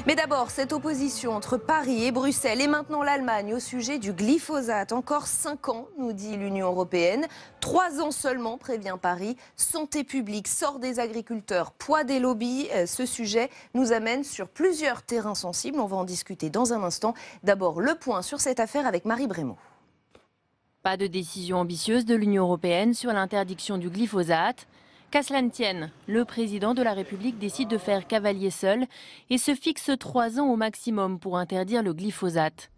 Mais d'abord, cette opposition entre Paris et Bruxelles et maintenant l'Allemagne au sujet du glyphosate. Encore 5 ans, nous dit l'Union européenne. 3 ans seulement, prévient Paris. Santé publique, sort des agriculteurs, poids des lobbies. Ce sujet nous amène sur plusieurs terrains sensibles. On va en discuter dans un instant. D'abord, le point sur cette affaire avec Marie Brémaud. Pas de décision ambitieuse de l'Union européenne sur l'interdiction du glyphosate. Qu'à cela ne tienne, le président de la République décide de faire cavalier seul et se fixe 3 ans au maximum pour interdire le glyphosate.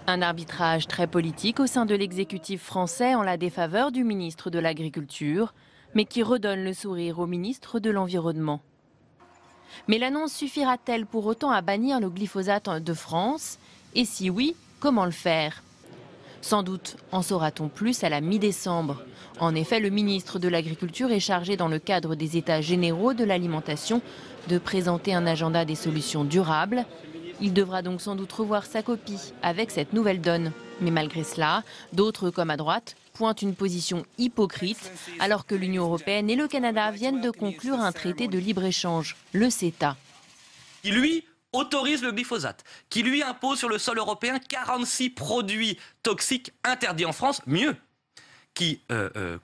Un arbitrage très politique au sein de l'exécutif français en la défaveur du ministre de l'Agriculture, mais qui redonne le sourire au ministre de l'Environnement. Mais l'annonce suffira-t-elle pour autant à bannir le glyphosate de France? Et si oui, comment le faire? Sans doute en saura-t-on plus à la mi-décembre. En effet, le ministre de l'Agriculture est chargé dans le cadre des États généraux de l'alimentation de présenter un agenda des solutions durables. Il devra donc sans doute revoir sa copie avec cette nouvelle donne. Mais malgré cela, d'autres comme à droite pointent une position hypocrite alors que l'Union européenne et le Canada viennent de conclure un traité de libre-échange, le CETA. Qui lui autorise le glyphosate, qui lui impose sur le sol européen 46 produits toxiques interdits en France, mieux, qui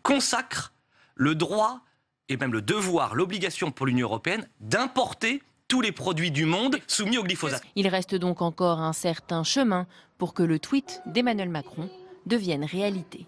consacre le droit et même le devoir, l'obligation pour l'Union européenne d'importer tous les produits du monde soumis au glyphosate. Il reste donc encore un certain chemin pour que le tweet d'Emmanuel Macron devienne réalité.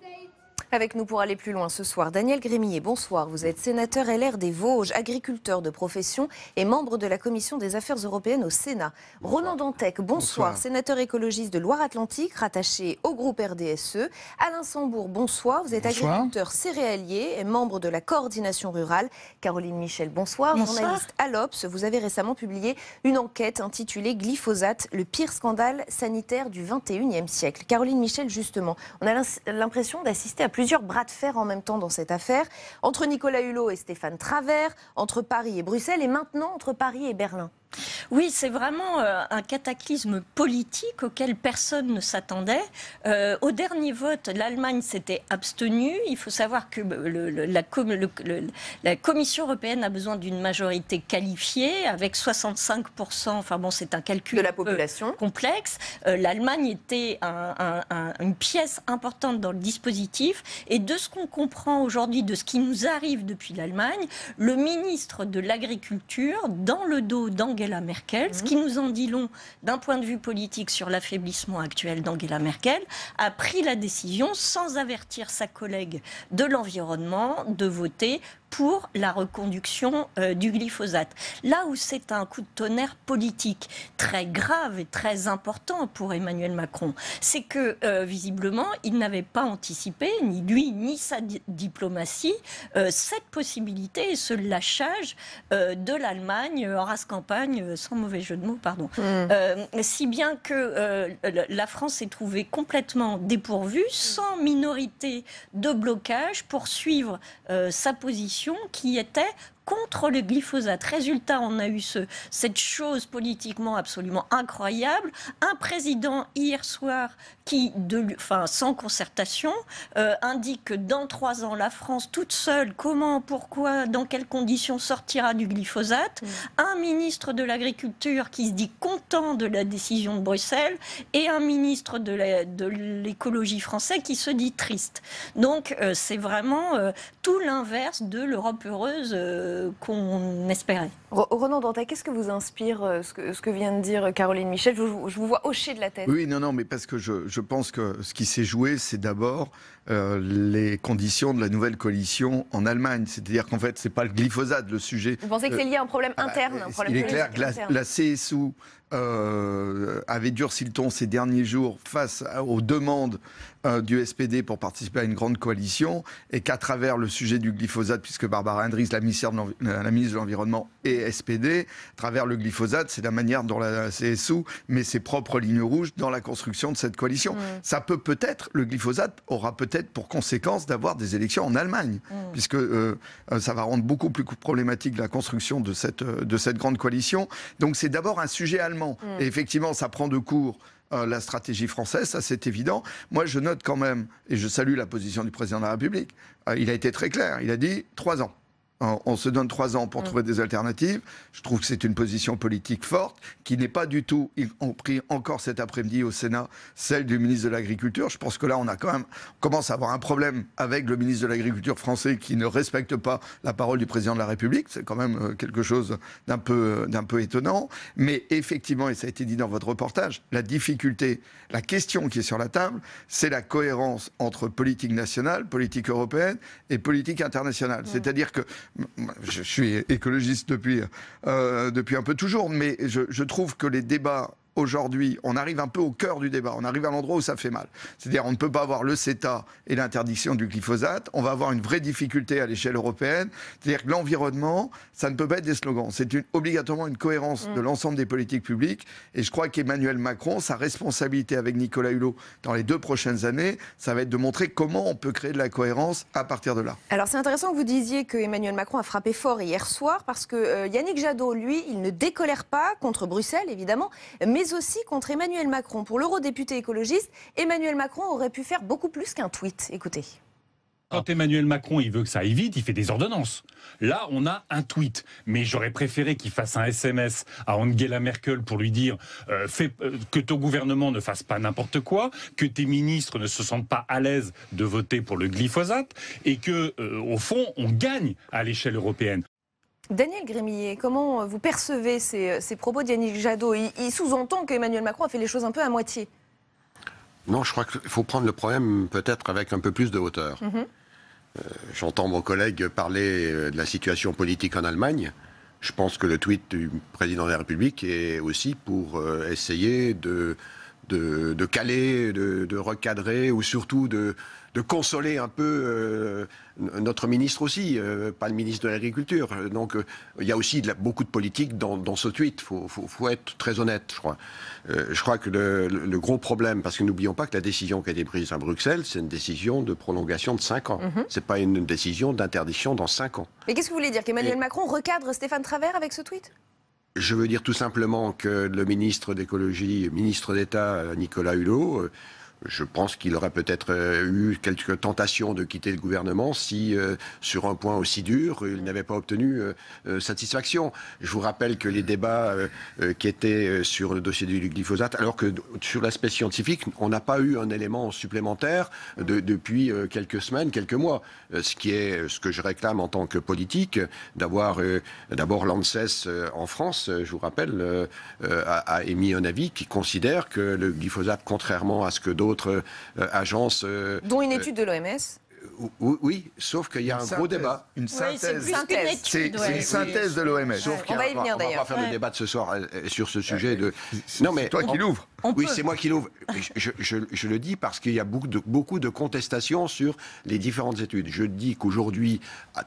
Avec nous pour aller plus loin ce soir, Daniel Grémier, bonsoir. Vous êtes sénateur LR des Vosges, agriculteur de profession et membre de la Commission des Affaires européennes au Sénat. Bonsoir. Ronan Dantec, bonsoir. Sénateur écologiste de Loire-Atlantique, rattaché au groupe RDSE. Alain Sambour, bonsoir. Vous êtes agriculteur céréalier et membre de la coordination rurale. Caroline Michel, bonsoir. Journaliste à l'Obs, vous avez récemment publié une enquête intitulée Glyphosate, le pire scandale sanitaire du 21e siècle. Caroline Michel, justement, on a l'impression d'assister à plusieurs bras de fer en même temps dans cette affaire, entre Nicolas Hulot et Stéphane Travert, entre Paris et Bruxelles et maintenant entre Paris et Berlin. Oui, c'est vraiment un cataclysme politique auquel personne ne s'attendait. Au dernier vote, l'Allemagne s'était abstenue. Il faut savoir que la Commission européenne a besoin d'une majorité qualifiée avec 65%. Enfin bon, c'est un calcul de la population complexe. L'Allemagne était une pièce importante dans le dispositif. Et de ce qu'on comprend aujourd'hui, de ce qui nous arrive depuis l'Allemagne, le ministre de l'Agriculture, dans le dos d'Angela Merkel, ce qui nous en dit long d'un point de vue politique sur l'affaiblissement actuel d'Angela Merkel, a pris la décision, sans avertir sa collègue de l'environnement, de voter pour la reconduction du glyphosate. Là où c'est un coup de tonnerre politique très grave et très important pour Emmanuel Macron, c'est que visiblement, il n'avait pas anticipé, ni lui, ni sa diplomatie, cette possibilité et ce lâchage de l'Allemagne en race campagne, sans mauvais jeu de mots, pardon. Si bien que la France s'est trouvée complètement dépourvue, sans minorité de blocage pour suivre sa position qui était contre le glyphosate. Résultat, on a eu cette chose politiquement absolument incroyable. Un président, hier soir, qui, sans concertation, indique que dans 3 ans, la France, toute seule, comment, pourquoi, dans quelles conditions sortira du glyphosate. Un ministre de l'Agriculture qui se dit content de la décision de Bruxelles et un ministre de l'écologie français qui se dit triste. Donc, c'est vraiment tout l'inverse de l'Europe heureuse qu'on espérait. Ronan Dantec, qu'est-ce que vous inspire ce que vient de dire Caroline Michel? Je vous vois hocher de la tête. Oui, non, mais parce que je pense que ce qui s'est joué, c'est d'abord les conditions de la nouvelle coalition en Allemagne. C'est-à-dire qu'en fait, c'est pas le glyphosate le sujet. Vous pensez que c'est lié à un problème interne, un problème il est clair que la CSU avait durci le ton ces derniers jours face aux demandes du SPD pour participer à une grande coalition et qu'à travers le sujet du glyphosate, puisque Barbara Endries, la ministre de l'Environnement et SPD, à travers le glyphosate, c'est la manière dont la CSU met ses propres lignes rouges dans la construction de cette coalition. Ça peut-être, le glyphosate aura peut-être pour conséquence d'avoir des élections en Allemagne, puisque ça va rendre beaucoup plus problématique la construction de cette grande coalition. Donc c'est d'abord un sujet allemand. Et effectivement, ça prend de court la stratégie française, ça c'est évident. Moi, je note quand même, et je salue la position du président de la République, il a été très clair, il a dit 3 ans. On se donne 3 ans pour trouver des alternatives. Je trouve que c'est une position politique forte qui n'est pas du tout, y compris encore cet après-midi au Sénat, celle du ministre de l'Agriculture. Je pense que là, on commence à avoir un problème avec le ministre de l'Agriculture français qui ne respecte pas la parole du président de la République. C'est quand même quelque chose d'un peu étonnant. Mais effectivement, et ça a été dit dans votre reportage, la difficulté, la question qui est sur la table, c'est la cohérence entre politique nationale, politique européenne et politique internationale. C'est-à-dire que je suis écologiste depuis un peu toujours, mais je trouve que les débats aujourd'hui, on arrive un peu au cœur du débat, on arrive à l'endroit où ça fait mal. C'est-à-dire on ne peut pas avoir le CETA et l'interdiction du glyphosate, on va avoir une vraie difficulté à l'échelle européenne. C'est-à-dire que l'environnement, ça ne peut pas être des slogans, c'est obligatoirement une cohérence de l'ensemble des politiques publiques. Et je crois qu'Emmanuel Macron, sa responsabilité avec Nicolas Hulot dans les 2 prochaines années, ça va être de montrer comment on peut créer de la cohérence à partir de là. Alors c'est intéressant que vous disiez que Emmanuel Macron a frappé fort hier soir, parce que Yannick Jadot, lui, il ne décolère pas contre Bruxelles, évidemment, mais aussi contre Emmanuel Macron. Pour l'eurodéputé écologiste, Emmanuel Macron aurait pu faire beaucoup plus qu'un tweet. Écoutez. Quand Emmanuel Macron, il veut que ça aille vite, il fait des ordonnances. Là, on a un tweet. Mais j'aurais préféré qu'il fasse un SMS à Angela Merkel pour lui dire que ton gouvernement ne fasse pas n'importe quoi, que tes ministres ne se sentent pas à l'aise de voter pour le glyphosate et que, au fond, on gagne à l'échelle européenne. Daniel Grémillet, comment vous percevez ces propos de Yannick Jadot? Il sous-entend qu'Emmanuel Macron a fait les choses un peu à moitié. Non, je crois qu'il faut prendre le problème peut-être avec un peu plus de hauteur. J'entends mon collègue parler de la situation politique en Allemagne. Je pense que le tweet du président de la République est aussi pour essayer de caler, de recadrer ou surtout de consoler un peu notre ministre aussi, pas le ministre de l'Agriculture. Donc il y a aussi beaucoup de politique dans ce tweet. Faut être très honnête, je crois. Je crois que le gros problème, parce que n'oublions pas que la décision qui a été prise à Bruxelles, c'est une décision de prolongation de 5 ans. C'est pas une décision d'interdiction dans 5 ans. Mais qu'est-ce que vous voulez dire, qu'Emmanuel Macron recadre Stéphane Travert avec ce tweet? Je veux dire tout simplement que le ministre d'écologie, ministre d'État Nicolas Hulot, je pense qu'il aurait peut-être eu quelques tentations de quitter le gouvernement si, sur un point aussi dur, il n'avait pas obtenu satisfaction. Je vous rappelle que les débats qui étaient sur le dossier du glyphosate, alors que sur l'aspect scientifique, on n'a pas eu un élément supplémentaire depuis quelques semaines, quelques mois. Ce que je réclame en tant que politique, d'avoir d'abord l'ANSES en France, je vous rappelle, a émis un avis qui considère que le glyphosate, contrairement à ce que d'autres agences... dont une étude de l'OMS. Oui, sauf qu'il y a un gros débat. Une synthèse. C'est une synthèse de l'OMS. On va y venir d'ailleurs. On va pas faire le débat de ce soir sur ce sujet de... Non, mais toi qui l'ouvre. Oui, c'est moi qui l'ouvre. Je le dis parce qu'il y a beaucoup de contestations sur les différentes études. Je dis qu'aujourd'hui,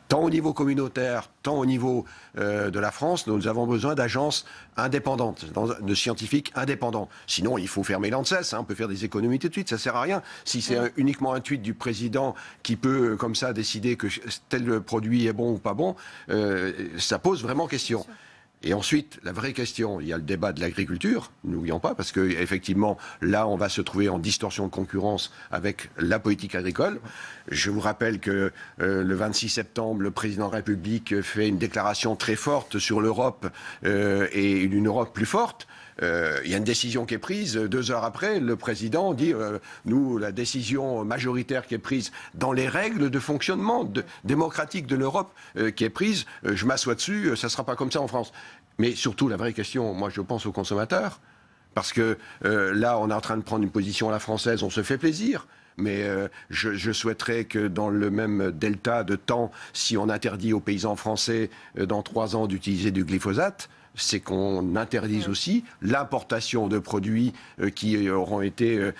tant au niveau communautaire, tant au niveau de la France, nous avons besoin d'agences indépendantes, de scientifiques indépendants. Sinon, il faut fermer l'ANSES. On peut faire des économies tout de suite, ça sert à rien. Si c'est uniquement un tweet du président qui peut, comme ça, décider que tel produit est bon ou pas bon, ça pose vraiment question. Et ensuite, la vraie question, il y a le débat de l'agriculture, n'oublions pas, parce qu'effectivement, là, on va se trouver en distorsion de concurrence avec la politique agricole. Je vous rappelle que le 26 septembre, le président de la République fait une déclaration très forte sur l'Europe et une Europe plus forte. Il y a une décision qui est prise, 2 heures après, le président dit nous, la décision majoritaire qui est prise dans les règles de fonctionnement démocratique de l'Europe qui est prise, je m'assois dessus, ça ne sera pas comme ça en France. Mais surtout, la vraie question, moi je pense aux consommateurs, parce que là, on est en train de prendre une position à la française, on se fait plaisir. Mais je souhaiterais que dans le même delta de temps, si on interdit aux paysans français dans 3 ans d'utiliser du glyphosate, c'est qu'on interdise aussi l'importation de produits qui auront été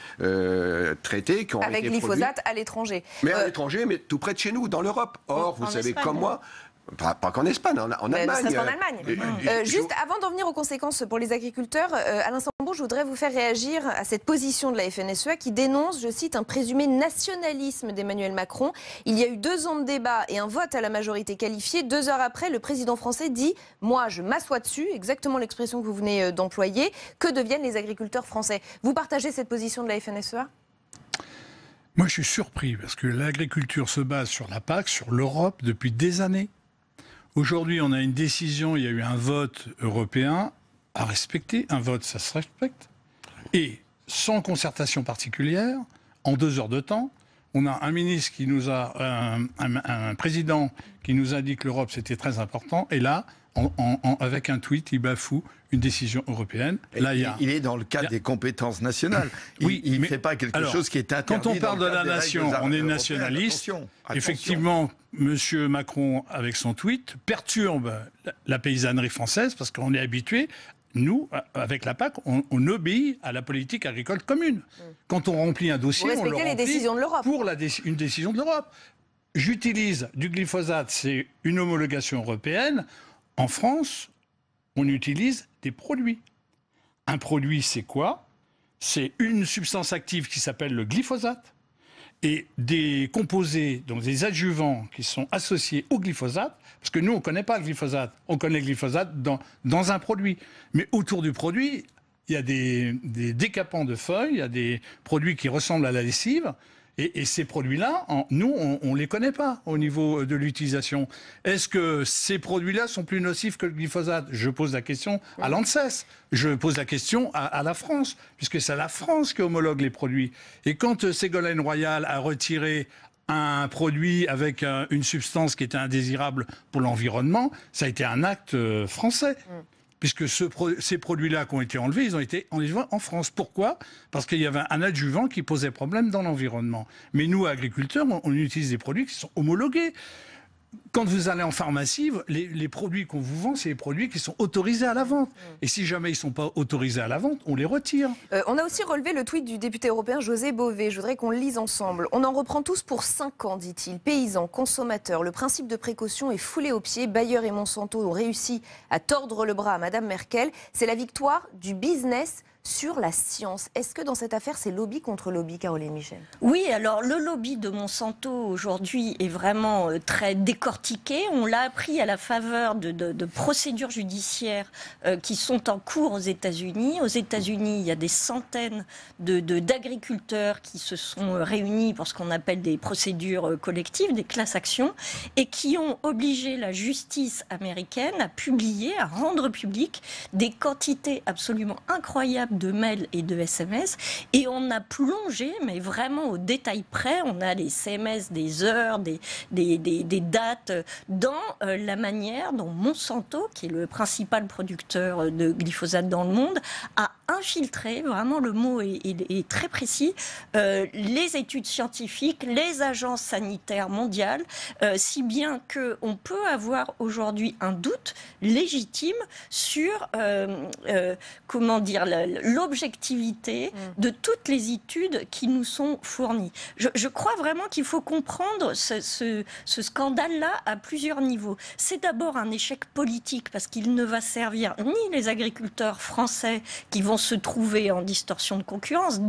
traités, qui auront avec été glyphosate produits. à l'étranger. Mais à l'étranger, mais tout près de chez nous, dans l'Europe. Or, vous savez Espagne, comme moi... Pas qu'en Espagne, en Allemagne. Ça sera en Allemagne. Juste avant d'en venir aux conséquences pour les agriculteurs, Alain Sambon, je voudrais vous faire réagir à cette position de la FNSEA qui dénonce, je cite, un présumé nationalisme d'Emmanuel Macron. Il y a eu 2 ans de débat et un vote à la majorité qualifiée. 2 heures après, le président français dit « Moi, je m'assois dessus », exactement l'expression que vous venez d'employer. Que deviennent les agriculteurs français? Vous partagez cette position de la FNSEA? Moi, je suis surpris parce que l'agriculture se base sur la PAC, sur l'Europe depuis des années. Aujourd'hui, on a une décision, il y a eu un vote européen à respecter. Un vote, ça se respecte. Et sans concertation particulière, en 2 heures de temps, on a un ministre qui nous a, un président qui nous a dit que l'Europe c'était très important. Et là, avec un tweet, il bafoue une décision européenne. Là, il est dans le cadre des compétences nationales. Il ne fait pas quelque chose qui est interdit. Quand on parle de la nation, on est nationaliste. Attention. Effectivement, M. Macron, avec son tweet, perturbe la paysannerie française parce qu'on est habitué. Nous, avec la PAC, on obéit à la politique agricole commune. Quand on remplit un dossier, on le remplit les décisions de l'Europe. Pour une décision de l'Europe. J'utilise du glyphosate, c'est une homologation européenne. En France, on utilise des produits. Un produit, c'est quoi? C'est une substance active qui s'appelle le glyphosate et des composés, donc des adjuvants qui sont associés au glyphosate, parce que nous, on ne connaît pas le glyphosate. On connaît le glyphosate dans un produit. Mais autour du produit, il y a des décapants de feuilles, il y a des produits qui ressemblent à la lessive. Et ces produits-là, nous, on ne les connaît pas au niveau de l'utilisation. Est-ce que ces produits-là sont plus nocifs que le glyphosate? Je pose la question à l'ANSES. Je pose la question à la France, puisque c'est la France qui homologue les produits. Et quand Ségolène Royal a retiré un produit avec une substance qui était indésirable pour l'environnement, ça a été un acte français. Puisque ces produits-là qui ont été enlevés, ils ont été enlevés en France. Pourquoi? Parce qu'il y avait un adjuvant qui posait problème dans l'environnement. Mais nous, agriculteurs, on utilise des produits qui sont homologués. Quand vous allez en pharmacie, les produits qu'on vous vend, c'est les produits qui sont autorisés à la vente. Et si jamais ils ne sont pas autorisés à la vente, on les retire. On a aussi relevé le tweet du député européen José Bové. Je voudrais qu'on le lise ensemble. On en reprend tous pour 5 ans, dit-il. Paysans, consommateurs, le principe de précaution est foulé aux pieds. Bayer et Monsanto ont réussi à tordre le bras à Madame Merkel. C'est la victoire du business sur la science. Est-ce que dans cette affaire, c'est lobby contre lobby, Caroline Michel? Oui, alors le lobby de Monsanto aujourd'hui est vraiment très décortiqué. On l'a appris à la faveur de procédures judiciaires qui sont en cours aux États-Unis. Aux États-Unis, il y a des centaines d'agriculteurs qui se sont réunis pour ce qu'on appelle des procédures collectives, des class actions, et qui ont obligé la justice américaine à publier, à rendre public des quantités absolument incroyables de mails et de SMS, et on a plongé, mais vraiment au détail près, on a les SMS, des heures, des dates, dans la manière dont Monsanto, qui est le principal producteur de glyphosate dans le monde, a infiltré, vraiment le mot est très précis, les études scientifiques, les agences sanitaires mondiales, si bien qu'on peut avoir aujourd'hui un doute légitime sur comment dire, l'objectivité de toutes les études qui nous sont fournies. Je crois vraiment qu'il faut comprendre ce scandale-là à plusieurs niveaux. C'est d'abord un échec politique parce qu'il ne va servir ni les agriculteurs français qui vont se trouver en distorsion de concurrence,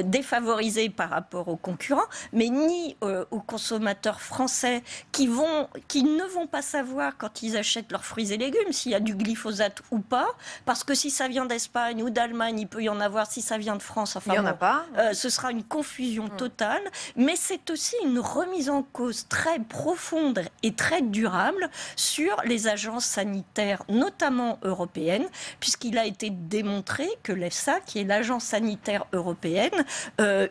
défavorisés par rapport aux concurrents, mais ni aux consommateurs français qui ne vont pas savoir quand ils achètent leurs fruits et légumes s'il y a du glyphosate ou pas, parce que si ça vient d'Espagne ou d'Allemagne, il peut y en avoir. Si ça vient de France, enfin, il y en a pas. Ce sera une confusion totale. Mais c'est aussi une remise en cause très profonde et très durable sur les agences sanitaires, notamment européennes, puisqu'il a été démontré que l'EFSA, qui est l'agence sanitaire européenne,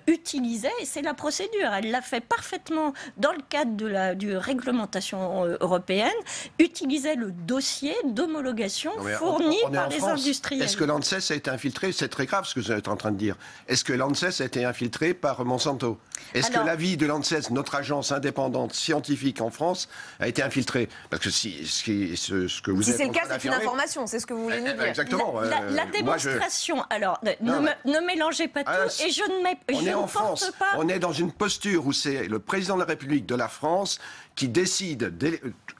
utilisait, et c'est la procédure, elle l'a fait parfaitement dans le cadre de réglementation européenne, utilisait le dossier d'homologation fourni par les industriels. Est-ce que l'ANSES a été infiltré? C'est très grave ce que vous êtes en train de dire. Est-ce que l'ANSES a été infiltré par Monsanto? Est-ce que l'avis de l'ANSES, notre agence indépendante scientifique en France, a été infiltré? Parce que ce que vous êtes c'est le cas, c'est une information, c'est ce que vous voulez nous dire. Exactement. La démonstration, alors, ne mélangez pas tout, et je ne porte pas... On est dans une posture où c'est le président de la République de la France qui décide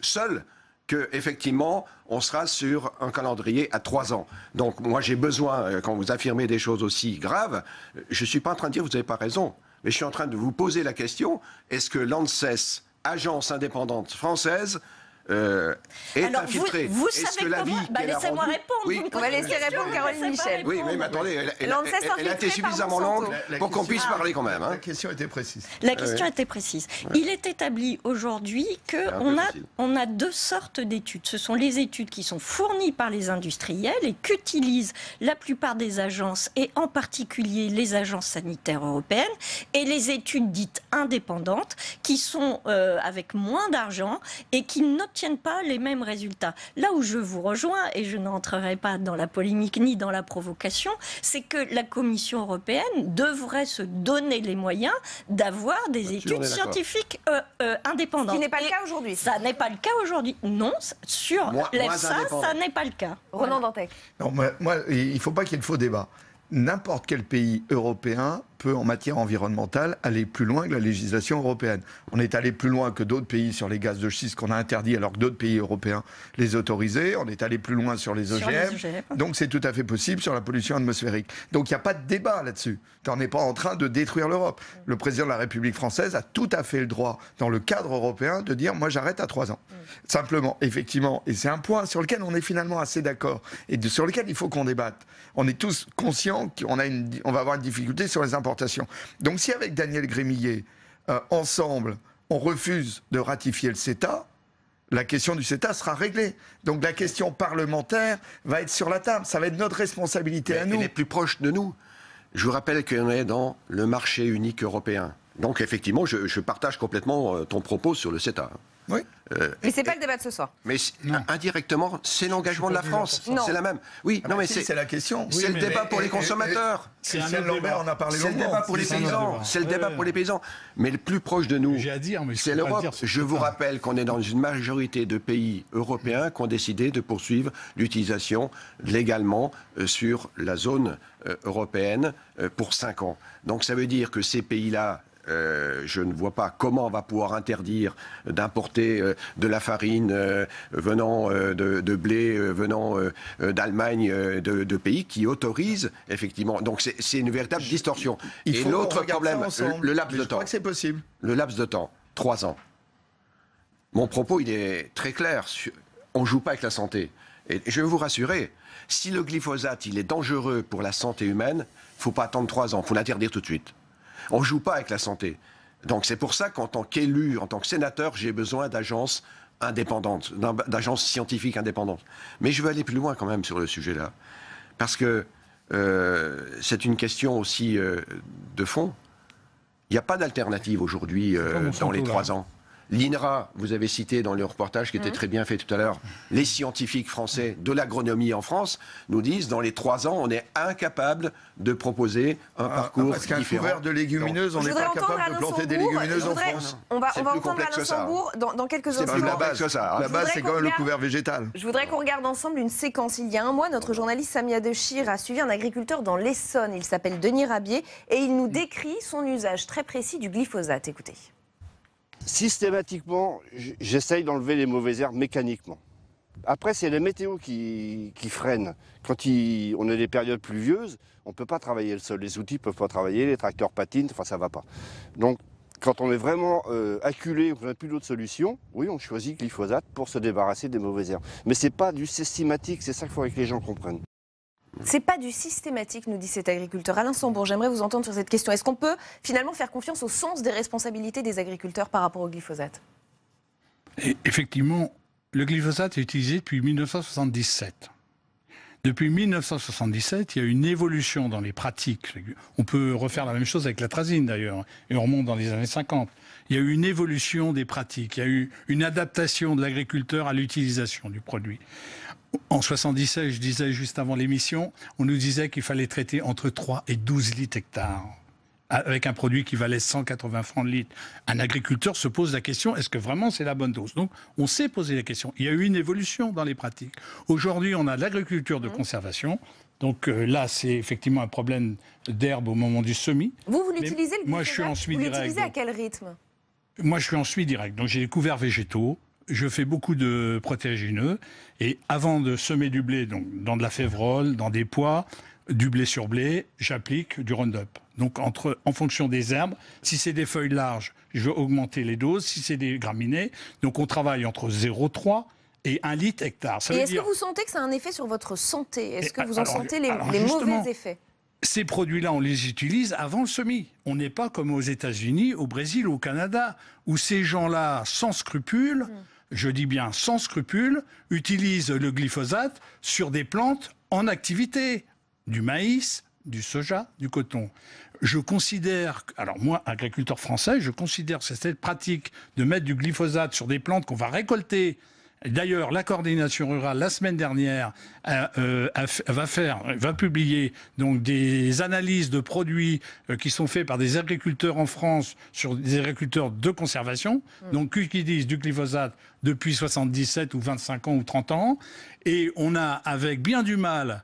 seul qu'effectivement, on sera sur un calendrier à 3 ans. Donc, moi, j'ai besoin, quand vous affirmez des choses aussi graves, je ne suis pas en train de dire que vous n'avez pas raison, mais je suis en train de vous poser la question, est-ce que l'ANSES, agence indépendante française, est infiltrée. Vous Est-ce savez que l'avis comment... Laissez-moi répondre. On va laisser répondre Caroline Michel. Oui, mais attendez, elle a été suffisamment longue pour qu'on puisse parler quand même. La question était précise. La question était précise. Il est établi aujourd'hui qu'on a deux sortes d'études. Ce sont les études qui sont fournies par les industriels et qu'utilisent la plupart des agences, et en particulier les agences sanitaires européennes, et les études dites indépendantes, qui sont avec moins d'argent et qui n'obtiennent pas les mêmes résultats. Là où je vous rejoins, et je n'entrerai pas dans la polémique ni dans la provocation, c'est que la Commission européenne devrait se donner les moyens d'avoir des études scientifiques indépendantes. Ce qui n'est pas le cas aujourd'hui. Ça n'est pas le cas aujourd'hui. Non, sur l'EFSA, ça n'est pas le cas. Ronan Dantec. Non, moi, il ne faut pas qu'il y ait de faux débats. N'importe quel pays européen peut, en matière environnementale, aller plus loin que la législation européenne. On est allé plus loin que d'autres pays sur les gaz de schiste qu'on a interdits alors que d'autres pays européens les autorisaient. On est allé plus loin sur les OGM. Donc c'est tout à fait possible sur la pollution atmosphérique. Donc il n'y a pas de débat là-dessus. On n'est pas en train de détruire l'Europe. Le président de la République française a tout à fait le droit, dans le cadre européen, de dire « moi j'arrête à 3 ans ». Simplement, effectivement, et c'est un point sur lequel on est finalement assez d'accord et sur lequel il faut qu'on débatte. On est tous conscients qu'on va avoir une difficulté sur les importations. Donc si avec Daniel Grémillet, ensemble, on refuse de ratifier le CETA, la question du CETA sera réglée. Donc la question parlementaire va être sur la table. Ça va être notre responsabilité à nous. Elle est plus proche de nous. Je vous rappelle qu'on est dans le marché unique européen. Donc effectivement, je partage complètement ton propos sur le CETA. Oui. Mais c'est pas le débat de ce soir. Mais indirectement, c'est l'engagement de la France. C'est la même. Oui, non, mais c'est la question. C'est le débat pour les consommateurs. Christiane Lambert en a parlé longuement. C'est le débat pour les paysans. C'est le débat pour les paysans. Mais le plus proche de nous, c'est l'Europe. Je vous rappelle qu'on est dans une majorité de pays européens qui ont décidé de poursuivre l'utilisation légalement sur la zone européenne pour 5 ans. Donc ça veut dire que ces pays-là, je ne vois pas comment on va pouvoir interdire d'importer de la farine venant de blé, venant d'Allemagne, de pays qui autorisent effectivement. Donc c'est une véritable distorsion. Et l'autre problème, le laps de temps. Je crois que c'est possible. Le laps de temps, 3 ans. Mon propos, il est très clair. On ne joue pas avec la santé. Et je vais vous rassurer, si le glyphosate il est dangereux pour la santé humaine, il ne faut pas attendre 3 ans, il faut l'interdire tout de suite. On ne joue pas avec la santé. Donc c'est pour ça qu'en tant qu'élu, en tant que sénateur, j'ai besoin d'agences indépendantes, d'agences scientifiques indépendantes. Mais je veux aller plus loin quand même sur le sujet-là. Parce que c'est une question aussi de fond. Il n'y a pas d'alternative aujourd'hui dans les 3 ans. L'INRA, vous avez cité dans le reportage qui était très bien fait tout à l'heure, les scientifiques français de l'agronomie en France nous disent dans les 3 ans, on est incapable de proposer un parcours parce qu'un différent. couvert de légumineuses, on n'est pas capable de planter des légumineuses en France. On va entendre Alain Sambour dans quelques instants. C'est plus la base. La base, c'est quand même le couvert végétal. Je voudrais qu'on regarde ensemble une séquence. Il y a un mois, notre journaliste Samia Dechir a suivi un agriculteur dans l'Essonne. Il s'appelle Denis Rabier et il nous décrit son usage très précis du glyphosate. Écoutez. Systématiquement, j'essaye d'enlever les mauvaises herbes mécaniquement. Après, c'est la météo qui freine. Quand on a des périodes pluvieuses, on ne peut pas travailler le sol. Les outils ne peuvent pas travailler, les tracteurs patinent, enfin ça ne va pas. Donc, quand on est vraiment acculé, on n'a plus d'autre solution, oui, on choisit glyphosate pour se débarrasser des mauvaises herbes. Mais ce n'est pas du systématique, c'est ça qu'il faudrait que les gens comprennent. C'est pas du systématique, nous dit cet agriculteur. Alain Sambour, j'aimerais vous entendre sur cette question. Est-ce qu'on peut finalement faire confiance au sens des responsabilités des agriculteurs par rapport au glyphosate ? Et effectivement, le glyphosate est utilisé depuis 1977. Depuis 1977, il y a une évolution dans les pratiques. On peut refaire la même chose avec l'atrazine d'ailleurs, et on remonte dans les années 50. Il y a eu une évolution des pratiques, il y a eu une adaptation de l'agriculteur à l'utilisation du produit. En 1977, je disais juste avant l'émission, on nous disait qu'il fallait traiter entre 3 et 12 litres hectares, avec un produit qui valait 180 francs le litre. Un agriculteur se pose la question, est-ce que vraiment c'est la bonne dose ? Donc on s'est posé la question. Il y a eu une évolution dans les pratiques. Aujourd'hui, on a de l'agriculture de conservation. Donc là, c'est effectivement un problème d'herbe au moment du semis. Vous l'utilisez le glyphosate ? Moi, je suis en suivi direct. Vous l'utilisez à quel rythme ? Moi, je suis en suivi direct. Donc j'ai des couverts végétaux. Je fais beaucoup de protéagineux et avant de semer du blé, donc dans de la févrole, dans des pois, du blé sur blé, j'applique du Roundup. Donc en fonction des herbes, si c'est des feuilles larges, je vais augmenter les doses. Si c'est des graminées, donc on travaille entre 0,3 et 1 litre hectare. Et est-ce que vous sentez que ça a un effet sur votre santé? Est-ce que vous en sentez les mauvais effets? Ces produits-là, on les utilise avant le semis. On n'est pas comme aux États-Unis, au Brésil ou au Canada, où ces gens-là, sans scrupules, je dis bien sans scrupules, utilisent le glyphosate sur des plantes en activité, du maïs, du soja, du coton. Je considère, alors moi, agriculteur français, je considère que cette pratique de mettre du glyphosate sur des plantes qu'on va récolter. D'ailleurs, la coordination rurale, la semaine dernière, va publier donc des analyses de produits qui sont faits par des agriculteurs en France sur des agriculteurs de conservation, donc qui utilisent du glyphosate depuis 77 ou 25 ans ou 30 ans. Et on a, avec bien du mal,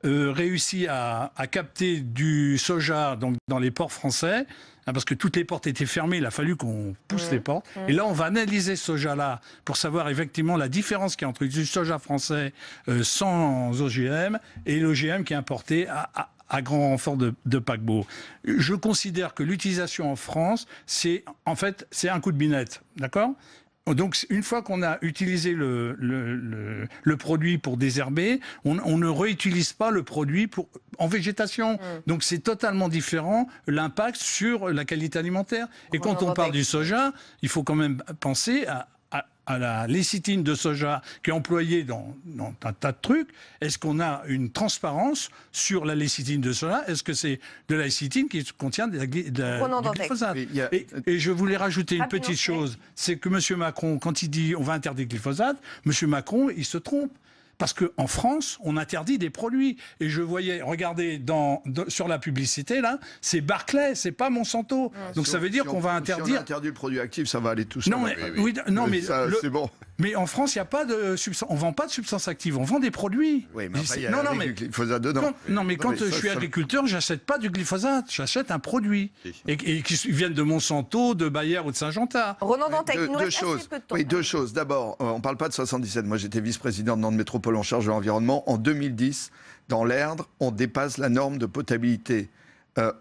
réussi à capter du soja donc, dans les ports français, parce que toutes les portes étaient fermées, il a fallu qu'on pousse les portes. Et là, on va analyser ce soja-là pour savoir effectivement la différence qu'il y a entre du soja français sans OGM et l'OGM qui est importé à grand renfort de paquebot. Je considère que l'utilisation en France, c'est un coup de binette, d'accord ? Donc, une fois qu'on a utilisé le produit pour désherber, on ne réutilise pas le produit en végétation. Donc, c'est totalement différent l'impact sur la qualité alimentaire. Et quand on parle du soja, il faut quand même penser à la lécithine de soja qui est employée dans un tas de trucs. Est-ce qu'on a une transparence sur la lécithine de soja? Est-ce que c'est de la lécithine qui contient du glyphosate? Et je voulais rajouter une petite chose, c'est que M. Macron, quand il dit on va interdire le glyphosate, M. Macron, il se trompe. Parce qu'en France, on interdit des produits. Et je voyais, regardez, sur la publicité, là, c'est Barclay, c'est pas Monsanto. Donc ça veut dire qu'on va interdire... Si on interdit le produit actif, ça va aller tout seul. C'est bon. Mais en France, il n'y a pas de substance. On ne vend pas de substances actives, on vend des produits. Oui, mais il y a du glyphosate dedans. Quand je suis agriculteur, j'achète pas du glyphosate, j'achète un produit. Et qui viennent de Monsanto, de Bayer ou de Syngenta. Ronan Dantec, il nous reste assez peu de temps. Oui, deux choses. D'abord, on ne parle pas de 77. Moi, j'étais vice-président de Nantes Métropole en charge de l'environnement. En 2010, dans l'Erdre, on dépasse la norme de potabilité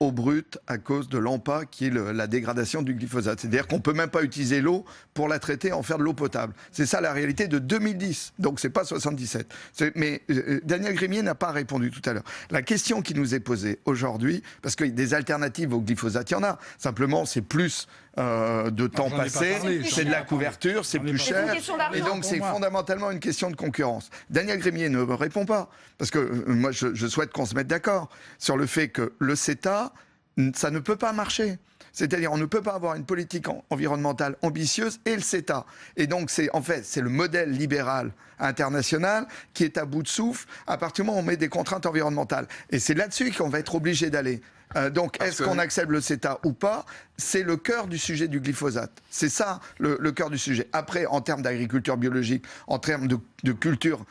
eau brute à cause de l'AMPA, qui est la dégradation du glyphosate. C'est-à-dire qu'on ne peut même pas utiliser l'eau pour la traiter, en faire de l'eau potable. C'est ça la réalité de 2010. Donc c'est pas 77. Mais Daniel Grimier n'a pas répondu tout à l'heure. La question qui nous est posée aujourd'hui, parce que des alternatives au glyphosate, il y en a. Simplement, c'est plus de temps passé, c'est de la couverture, c'est plus cher. Et donc c'est fondamentalement une question de concurrence. Daniel Grimier ne me répond pas. Parce que moi, je souhaite qu'on se mette d'accord sur le fait que le CETA, ça ne peut pas marcher. C'est-à-dire, on ne peut pas avoir une politique environnementale ambitieuse et le CETA. Et donc, c'est le modèle libéral international qui est à bout de souffle à partir du moment où on met des contraintes environnementales. Et c'est là-dessus qu'on va être obligé d'aller. Donc, est-ce qu'on accepte le CETA ou pas? C'est le cœur du sujet du glyphosate. C'est ça, le cœur du sujet. Après, en termes d'agriculture biologique, en termes de culture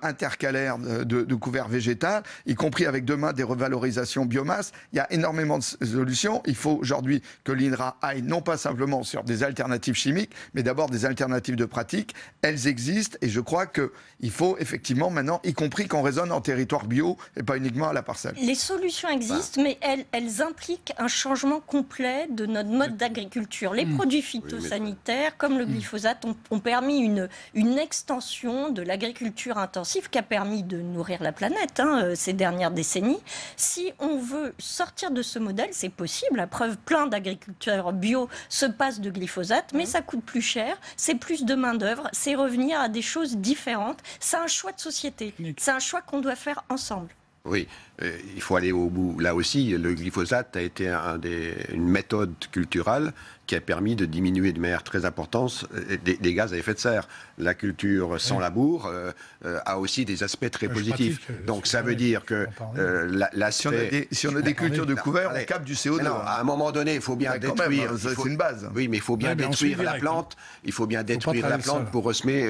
intercalaire de couvert végétal, y compris avec demain des revalorisations biomasse, il y a énormément de solutions. Il faut aujourd'hui que l'INRA aille non pas simplement sur des alternatives chimiques, mais d'abord des alternatives de pratique. Elles existent et je crois qu'il faut effectivement maintenant, y compris qu'on raisonne en territoire bio et pas uniquement à la parcelle. Les solutions existent, mais elles impliquent un changement complet de notre mode d'agriculture. Les produits phytosanitaires, comme le glyphosate, ont permis une extension de l'agriculture intensive qui a permis de nourrir la planète ces dernières décennies. Si on veut sortir de ce modèle, c'est possible. La preuve, plein d'agriculteurs bio se passent de glyphosate, mais ça coûte plus cher, c'est plus de main-d'œuvre, c'est revenir à des choses différentes. C'est un choix de société. C'est un choix qu'on doit faire ensemble. Oui, il faut aller au bout. Là aussi, le glyphosate a été une méthode culturelle qui a permis de diminuer de manière très importante des gaz à effet de serre. La culture sans labour a aussi des aspects très positifs. Donc ça veut dire que l'aspect... Si on a des cultures de couvert, on capte du CO2. Non, à un moment donné, il faut bien détruire... C'est une base. Oui, mais il faut bien détruire la plante. Il faut bien détruire la plante pour ressemer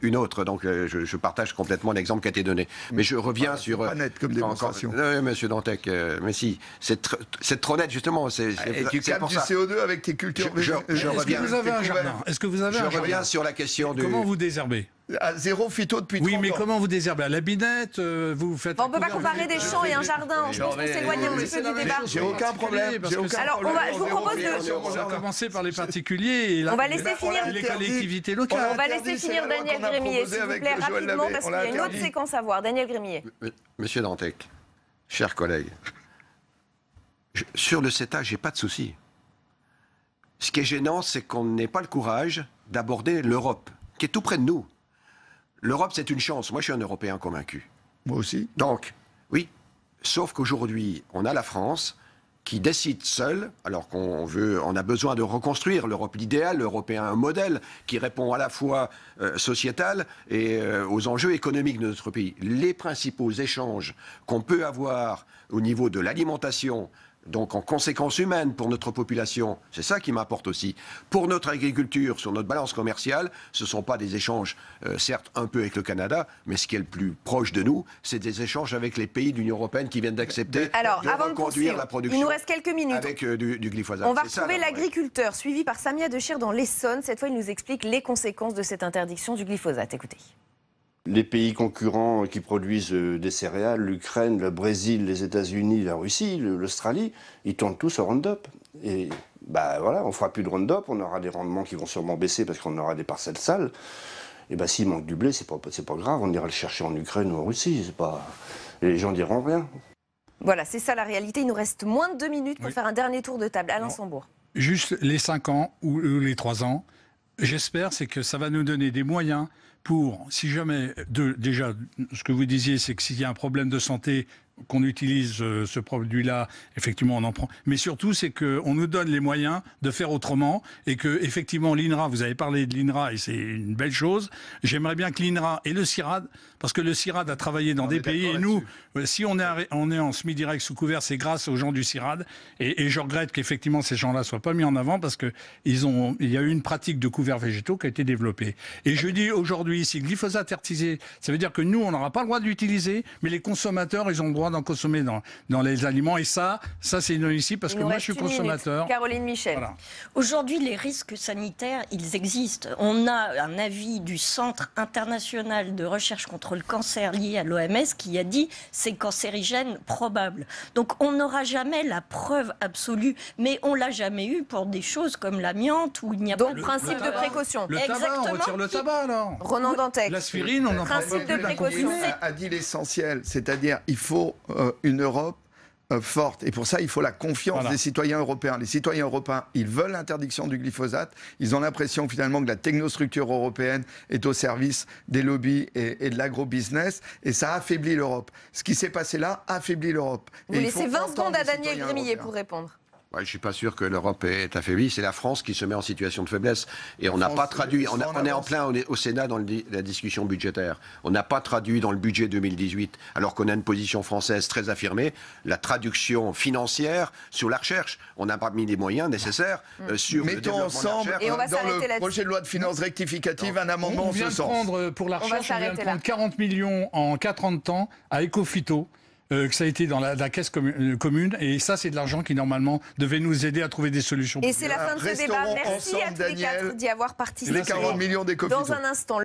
une autre. Donc je partage complètement l'exemple qui a été donné. Mais je reviens sur... Pas net comme démonstration. Monsieur Dantec, mais si, c'est trop net justement. Et tu captes du CO2 avec tes cultures. Je reviens. Est-ce que vous avez un jardin? Est-ce que vous avez un jardin? Je reviens sur la question du... Comment vous désherbez? À zéro phyto depuis 30 ans. Oui, mais comment vous désherbez? À la binette, vous faites... On ne peut pas comparer des champs et un jardin. Je pense qu'on s'éloigne un petit peu du débat. J'ai aucun problème. Alors, je vous propose On va commencer par les particuliers et on va laisser finir les collectivités locales. On va laisser finir Daniel Grémillet, s'il vous plaît, rapidement, parce qu'il y a une autre séquence à voir. Daniel Grémillet. Monsieur Dantec, chers collègues, sur le CETA, j'ai pas de souci. Ce qui est gênant, c'est qu'on n'ait pas le courage d'aborder l'Europe, qui est tout près de nous. L'Europe, c'est une chance. Moi, je suis un Européen convaincu. Moi aussi. Donc, oui, sauf qu'aujourd'hui, on a la France qui décide seule, alors on a besoin de reconstruire l'Europe, l'idéal européen, un modèle qui répond à la fois sociétal et aux enjeux économiques de notre pays. Les principaux échanges qu'on peut avoir au niveau de l'alimentation, donc en conséquence humaine pour notre population, c'est ça qui m'importe aussi. Pour notre agriculture, sur notre balance commerciale, ce ne sont pas des échanges, certes un peu avec le Canada, mais ce qui est le plus proche de nous, c'est des échanges avec les pays de l'Union européenne qui viennent d'accepter de reconduire la production. Il nous reste quelques minutes. Avec du glyphosate. On va retrouver l'agriculteur, suivi par Samia Dechir dans l'Essonne. Cette fois, il nous explique les conséquences de cette interdiction du glyphosate. Écoutez. Les pays concurrents qui produisent des céréales, l'Ukraine, le Brésil, les États-Unis, la Russie, l'Australie, ils tournent tous au Roundup. Et voilà, on fera plus de Roundup, on aura des rendements qui vont sûrement baisser parce qu'on aura des parcelles sales. Et s'il manque du blé, c'est pas grave, on ira le chercher en Ukraine ou en Russie. Et les gens diront rien. Voilà, c'est ça la réalité. Il nous reste moins de 2 minutes pour faire un dernier tour de table. Alain Sambour. Juste les 5 ans ou les 3 ans, j'espère, c'est que ça va nous donner des moyens pour, si jamais, déjà, ce que vous disiez, c'est que s'il y a un problème de santé, qu'on utilise ce produit-là, effectivement, on en prend. Mais surtout, c'est qu'on nous donne les moyens de faire autrement et que, effectivement, l'INRA, vous avez parlé de l'INRA et c'est une belle chose. J'aimerais bien que l'INRA et le CIRAD, parce que le CIRAD a travaillé dans des pays et nous, si on est en semi-direct sous couvert, c'est grâce aux gens du CIRAD. Et je regrette qu'effectivement ces gens-là ne soient pas mis en avant parce qu'il y a eu une pratique de couverts végétaux qui a été développée. Et je dis aujourd'hui, si le glyphosate est utilisé, ça veut dire que nous, on n'aura pas le droit de l'utiliser, mais les consommateurs, ils ont le droit d'en consommer dans les aliments. Et ça c'est ici parce que moi, je suis consommateur. Caroline Michel. Voilà. Aujourd'hui, les risques sanitaires, ils existent. On a un avis du Centre international de recherche contre le cancer lié à l'OMS qui a dit c'est cancérigène probable. Donc, on n'aura jamais la preuve absolue, mais on l'a jamais eu pour des choses comme l'amiante où il n'y a pas de principe de précaution. Le tabac, on retire le tabac alors. Ronan Dantec. L'aspirine, on en parle pas. Principe de précaution. A dit l'essentiel, c'est-à-dire il faut une Europe forte. Et pour ça, il faut la confiance des citoyens européens. Les citoyens européens, ils veulent l'interdiction du glyphosate. Ils ont l'impression finalement que la technostructure européenne est au service des lobbies et de l'agro-business. Et ça affaiblit l'Europe. Ce qui s'est passé là affaiblit l'Europe. Vous laissez 20 secondes à Daniel Grémillet pour répondre. Ouais, je ne suis pas sûr que l'Europe est affaiblie. C'est la France qui se met en situation de faiblesse. Et on n'a pas traduit. On est en plein au Sénat dans la discussion budgétaire. On n'a pas traduit dans le budget 2018, alors qu'on a une position française très affirmée, la traduction financière sur la recherche. On n'a pas mis les moyens nécessaires sur le développement ensemble, de la recherche. Et on va dans s'arrêter le projet de loi de finances rectificative, un amendement On vient de prendre, pour la recherche, on vient de prendre 40 millions en 4 ans de temps à Ecophyto. Que ça a été dans la caisse commune. Et ça, c'est de l'argent qui, normalement, devait nous aider à trouver des solutions. Et c'est la fin de ce débat. Merci à tous les 4 d'y avoir participé. Les 40 millions d'Ecophyto. Dans un instant.